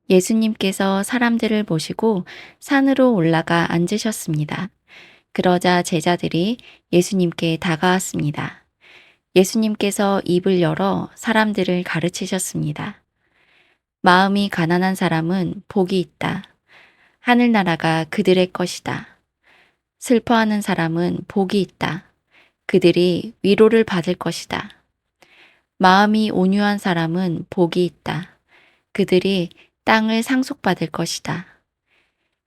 예수님께서 사람들을 모시고 산으로 올라가 앉으셨습니다. 그러자 제자들이 예수님께 다가왔습니다. 예수님께서 입을 열어 사람들을 가르치셨습니다. 마음이 가난한 사람은 복이 있다. 하늘나라가 그들의 것이다. 슬퍼하는 사람은 복이 있다. 그들이 위로를 받을 것이다. 마음이 온유한 사람은 복이 있다. 그들이 땅을 상속받을 것이다.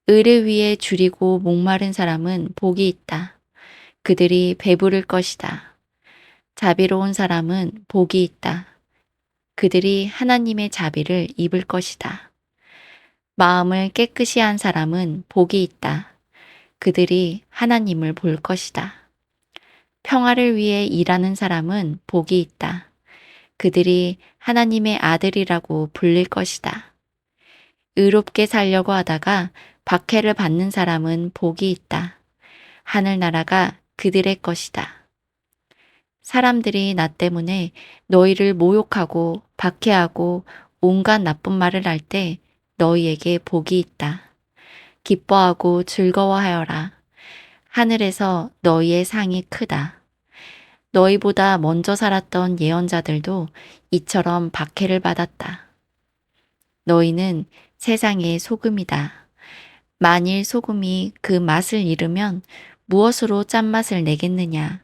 의를 위해 줄이고 목마른 사람은 복이 있다. 그들이 배부를 것이다. 자비로운 사람은 복이 있다. 그들이 하나님의 자비를 입을 것이다. 마음을 깨끗이 한 사람은 복이 있다. 그들이 하나님을 볼 것이다. 평화를 위해 일하는 사람은 복이 있다. 그들이 하나님의 아들이라고 불릴 것이다. 의롭게 살려고 하다가 박해를 받는 사람은 복이 있다. 하늘나라가 그들의 것이다. 사람들이 나 때문에 너희를 모욕하고 박해하고 온갖 나쁜 말을 할 때 너희에게 복이 있다. 기뻐하고 즐거워하여라. 하늘에서 너희의 상이 크다. 너희보다 먼저 살았던 예언자들도 이처럼 박해를 받았다. 너희는 세상의 소금이다. 만일 소금이 그 맛을 잃으면 무엇으로 짠맛을 내겠느냐?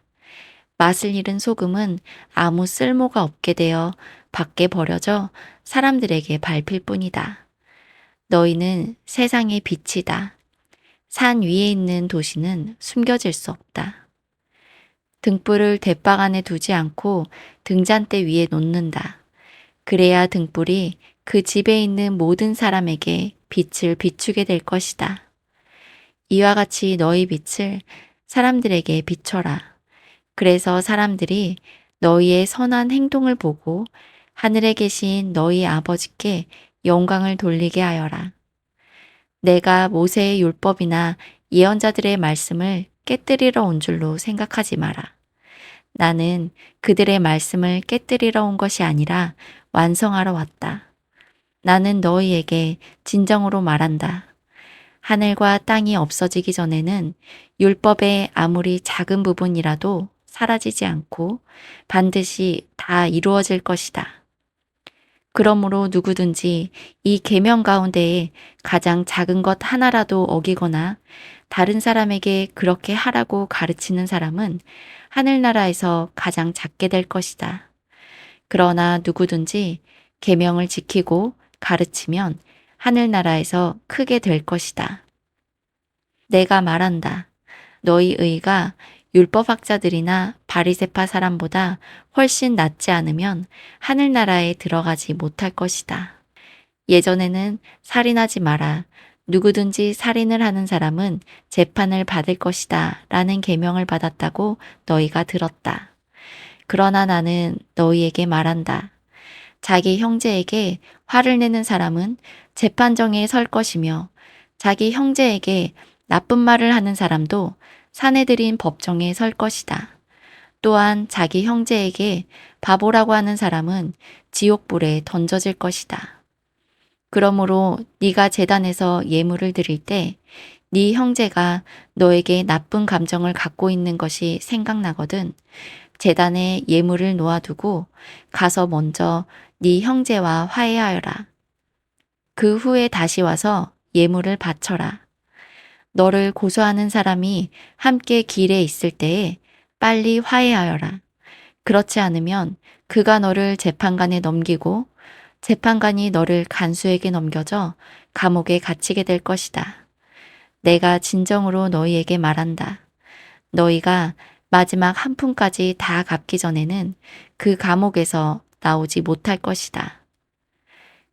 맛을 잃은 소금은 아무 쓸모가 없게 되어 밖에 버려져 사람들에게 밟힐 뿐이다. 너희는 세상의 빛이다. 산 위에 있는 도시는 숨겨질 수 없다. 등불을 대박 안에 두지 않고 등잔대 위에 놓는다. 그래야 등불이 그 집에 있는 모든 사람에게 빛을 비추게 될 것이다. 이와 같이 너희 빛을 사람들에게 비춰라. 그래서 사람들이 너희의 선한 행동을 보고 하늘에 계신 너희 아버지께 영광을 돌리게 하여라. 내가 모세의 율법이나 예언자들의 말씀을 깨뜨리러 온 줄로 생각하지 마라. 나는 그들의 말씀을 깨뜨리러 온 것이 아니라 완성하러 왔다. 나는 너희에게 진정으로 말한다. 하늘과 땅이 없어지기 전에는 율법의 아무리 작은 부분이라도 사라지지 않고 반드시 다 이루어질 것이다. 그러므로 누구든지 이 계명 가운데에 가장 작은 것 하나라도 어기거나 다른 사람에게 그렇게 하라고 가르치는 사람은 하늘나라에서 가장 작게 될 것이다. 그러나 누구든지 계명을 지키고 가르치면 하늘나라에서 크게 될 것이다. 내가 말한다. 너희 의가 율법학자들이나 바리새파 사람보다 훨씬 낫지 않으면 하늘나라에 들어가지 못할 것이다. 예전에는 살인하지 마라. 누구든지 살인을 하는 사람은 재판을 받을 것이다. 라는 계명을 받았다고 너희가 들었다. 그러나 나는 너희에게 말한다. 자기 형제에게 화를 내는 사람은 재판정에 설 것이며 자기 형제에게 나쁜 말을 하는 사람도 사내들인 법정에 설 것이다. 또한 자기 형제에게 바보라고 하는 사람은 지옥불에 던져질 것이다. 그러므로 네가 제단에서 예물을 드릴 때 네 형제가 너에게 나쁜 감정을 갖고 있는 것이 생각나거든 제단에 예물을 놓아두고 가서 먼저 네 형제와 화해하여라. 그 후에 다시 와서 예물을 바쳐라. 너를 고소하는 사람이 함께 길에 있을 때에 빨리 화해하여라. 그렇지 않으면 그가 너를 재판관에 넘기고 재판관이 너를 간수에게 넘겨져 감옥에 갇히게 될 것이다. 내가 진정으로 너희에게 말한다. 너희가 마지막 한 푼까지 다 갚기 전에는 그 감옥에서 나오지 못할 것이다.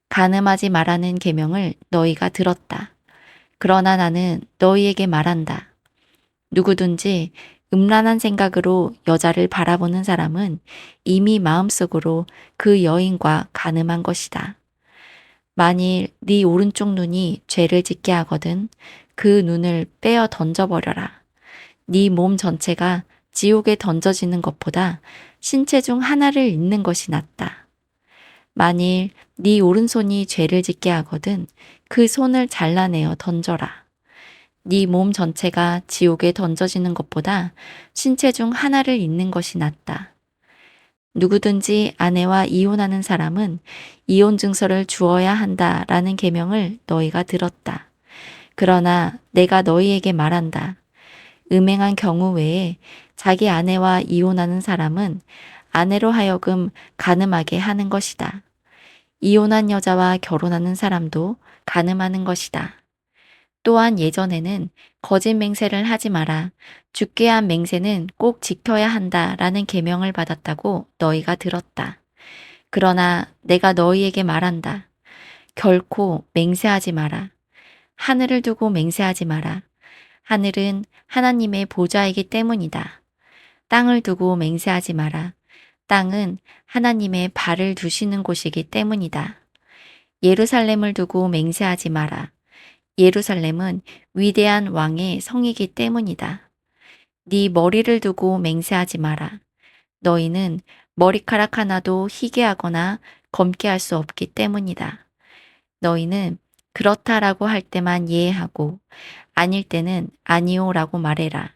간음하지 말라는 계명을 너희가 들었다. 그러나 나는 너희에게 말한다. 누구든지 음란한 생각으로 여자를 바라보는 사람은 이미 마음속으로 그 여인과 간음한 것이다. 만일 네 오른쪽 눈이 죄를 짓게 하거든 그 눈을 빼어 던져버려라. 네 몸 전체가 지옥에 던져지는 것보다 신체 중 하나를 잃는 것이 낫다. 만일 네 오른손이 죄를 짓게 하거든 그 손을 잘라내어 던져라. 네 몸 전체가 지옥에 던져지는 것보다 신체 중 하나를 잃는 것이 낫다. 누구든지 아내와 이혼하는 사람은 이혼 증서를 주어야 한다라는 계명을 너희가 들었다. 그러나 내가 너희에게 말한다. 음행한 경우 외에 자기 아내와 이혼하는 사람은 아내로 하여금 간음하게 하는 것이다. 이혼한 여자와 결혼하는 사람도 간음하는 것이다. 또한 예전에는 거짓 맹세를 하지 마라. 죽게 한 맹세는 꼭 지켜야 한다라는 계명을 받았다고 너희가 들었다. 그러나 내가 너희에게 말한다. 결코 맹세하지 마라. 하늘을 두고 맹세하지 마라. 하늘은 하나님의 보좌이기 때문이다. 땅을 두고 맹세하지 마라. 땅은 하나님의 발을 두시는 곳이기 때문이다. 예루살렘을 두고 맹세하지 마라. 예루살렘은 위대한 왕의 성이기 때문이다. 네 머리를 두고 맹세하지 마라. 너희는 머리카락 하나도 희게 하거나 검게 할 수 없기 때문이다. 너희는 그렇다라고 할 때만 예하고 아닐 때는 아니오라고 말해라.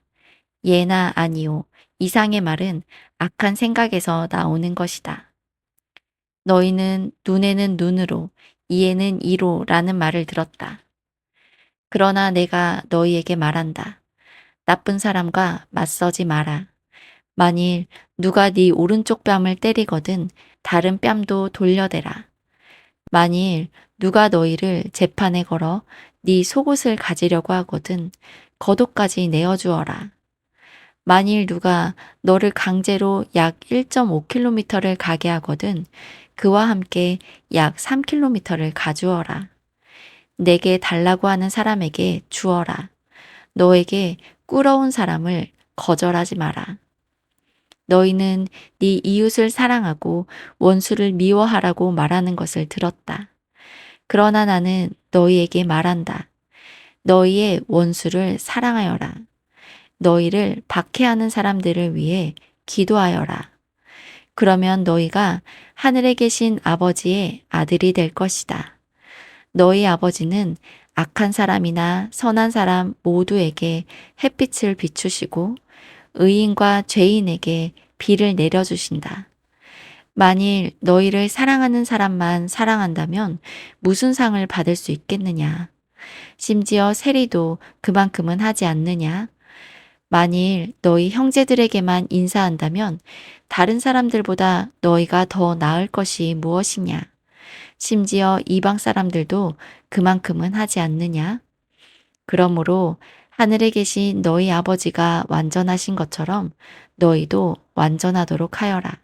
예나 아니오 이상의 말은 악한 생각에서 나오는 것이다. 너희는 눈에는 눈으로 이에는 이로라는 말을 들었다. 그러나 내가 너희에게 말한다. 나쁜 사람과 맞서지 마라. 만일 누가 네 오른쪽 뺨을 때리거든 다른 뺨도 돌려대라. 만일 누가 너희를 재판에 걸어 네 속옷을 가지려고 하거든 겉옷까지 내어주어라. 만일 누가 너를 강제로 약 1.5km를 가게 하거든 그와 함께 약 3km를 가주어라. 내게 달라고 하는 사람에게 주어라. 너에게 꿇어온 사람을 거절하지 마라. 너희는 네 이웃을 사랑하고 원수를 미워하라고 말하는 것을 들었다. 그러나 나는 너희에게 말한다. 너희의 원수를 사랑하여라. 너희를 박해하는 사람들을 위해 기도하여라. 그러면 너희가 하늘에 계신 아버지의 아들이 될 것이다. 너희 아버지는 악한 사람이나 선한 사람 모두에게 햇빛을 비추시고 의인과 죄인에게 비를 내려주신다. 만일 너희를 사랑하는 사람만 사랑한다면 무슨 상을 받을 수 있겠느냐? 심지어 세리도 그만큼은 하지 않느냐? 만일 너희 형제들에게만 인사한다면 다른 사람들보다 너희가 더 나을 것이 무엇이냐? 심지어 이방 사람들도 그만큼은 하지 않느냐? 그러므로 하늘에 계신 너희 아버지가 완전하신 것처럼 너희도 완전하도록 하여라.